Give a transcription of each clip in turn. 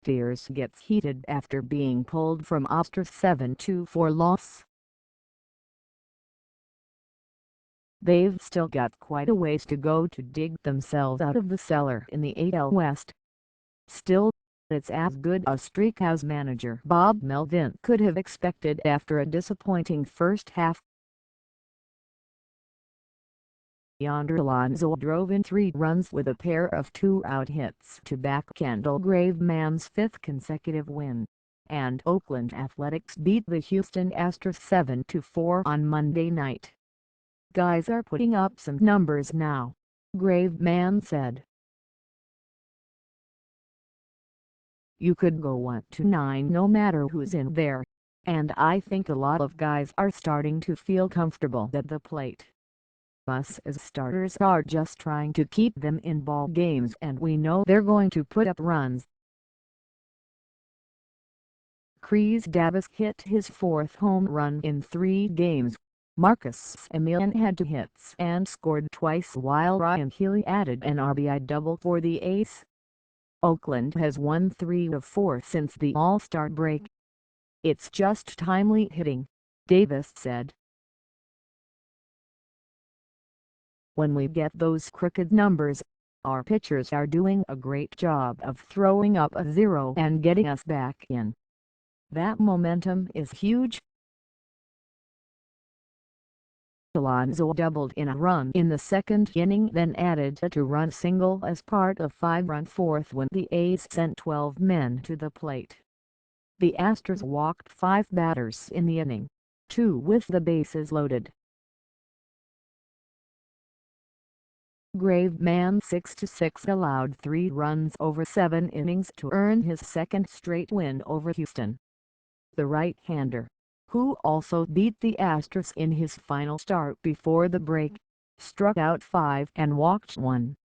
Fiers gets heated after being pulled from Astros 7-4 loss. They've still got quite a ways to go to dig themselves out of the cellar in the AL West. Still, it's as good a streak as manager Bob Melvin could have expected after a disappointing first half. Yonder Alonso drove in 3 runs with a pair of 2-out hits to back Kendall Graveman's 5th consecutive win, and Oakland Athletics beat the Houston Astros 7-4 on Monday night. "Guys are putting up some numbers now," Graveman said. "You could go 1-9 no matter who's in there, and I think a lot of guys are starting to feel comfortable at the plate. Us as starters are just trying to keep them in ball games, and we know they're going to put up runs." Chris Davis hit his 4th home run in 3 games. Marcus Semien had 2 hits and scored twice, while Ryan Healy added an RBI double for the A's. Oakland has won 3 of 4 since the All-Star break. "It's just timely hitting," Davis said. "When we get those crooked numbers, our pitchers are doing a great job of throwing up a 0 and getting us back in. That momentum is huge." Alonso doubled in a run in the 2nd inning, then added a 2-run single as part of 5-run 4th when the A's sent 12 men to the plate. The Astros walked 5 batters in the inning, 2 with the bases loaded. Graveman 6-6 allowed 3 runs over 7 innings to earn his 2nd straight win over Houston. The right-hander, who also beat the Astros in his final start before the break, struck out 5 and walked 1.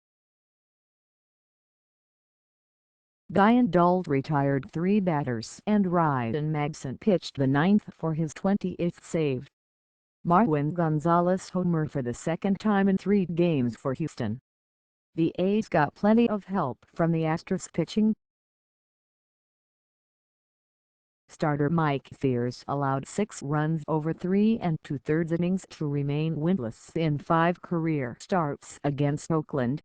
Guyan Dult retired 3 batters, and Ryan Magson pitched the 9th for his 20th save. Marwin Gonzalez homered for the 2nd time in 3 games for Houston. The A's got plenty of help from the Astros pitching. Starter Mike Fiers allowed 6 runs over 3 2/3 innings to remain winless in 5 career starts against Oakland.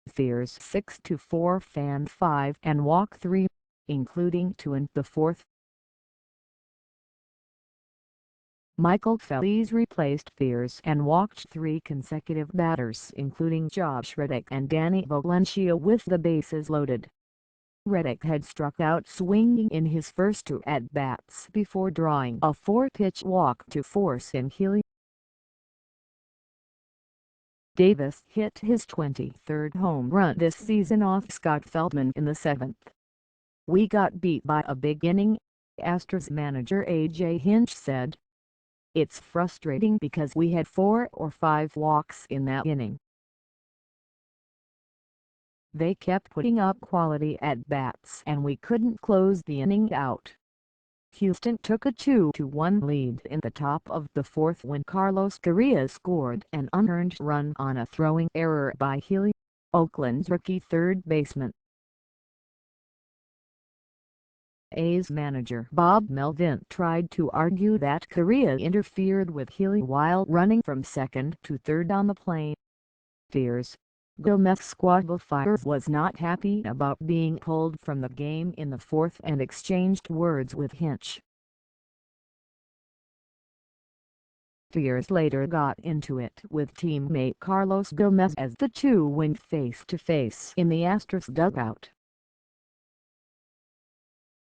Fiers 6-4 fanned 5 and walked 3, including 2 in the 4th. Michael Fiers replaced Fiers and walked 3 consecutive batters, including Josh Reddick and Danny Valencia, with the bases loaded. Reddick had struck out swinging in his first 2 at-bats before drawing a 4-pitch walk to force in Healy. Davis hit his 23rd home run this season off Scott Feldman in the 7th. "We got beat by a big inning," Astros manager A.J. Hinch said. "It's frustrating because we had 4 or 5 walks in that inning. They kept putting up quality at-bats and we couldn't close the inning out." Houston took a 2-1 lead in the top of the 4th when Carlos Correa scored an unearned run on a throwing error by Healy, Oakland's rookie third baseman. A's manager Bob Melvin tried to argue that Correa interfered with Healy while running from 2nd to 3rd on the plane. Fiers, Gomez squad Fiers was not happy about being pulled from the game in the 4th and exchanged words with Hinch. Fiers later got into it with teammate Carlos Gomez as the 2 went face-to-face in the Astros dugout.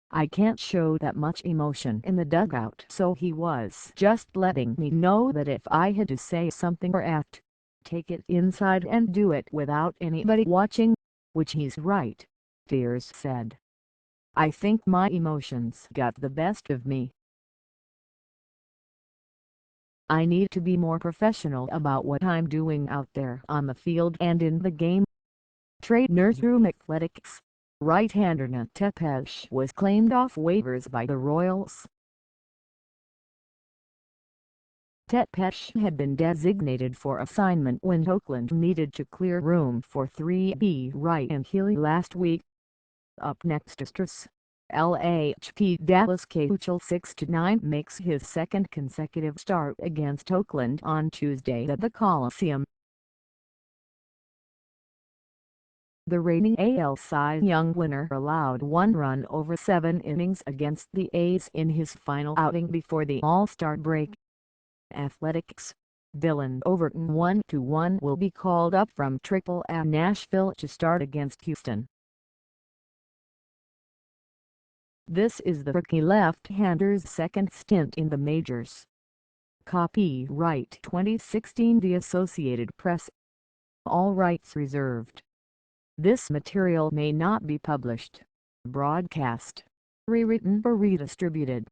"I can't show that much emotion in the dugout, so he was just letting me know that if I had to say something or act, take it inside and do it without anybody watching, which he's right," Fiers said. "I think my emotions got the best of me. I need to be more professional about what I'm doing out there on the field and in the game." Trainer through Athletics, right-hander Nate Tepesh was claimed off waivers by the Royals. Tepesh had been designated for assignment when Oakland needed to clear room for 3B Wright and Healy last week. Up next, Astros. LHP Dallas Keuchel 6-9 makes his second consecutive start against Oakland on Tuesday at the Coliseum. The reigning AL Cy Young winner allowed 1 run over 7 innings against the A's in his final outing before the All-Star break. Athletics. Dylan Overton 1-1 will be called up from AAA Nashville to start against Houston. This is the rookie left-hander's second stint in the majors. Copyright 2016 The Associated Press. All rights reserved. This material may not be published, broadcast, rewritten or redistributed.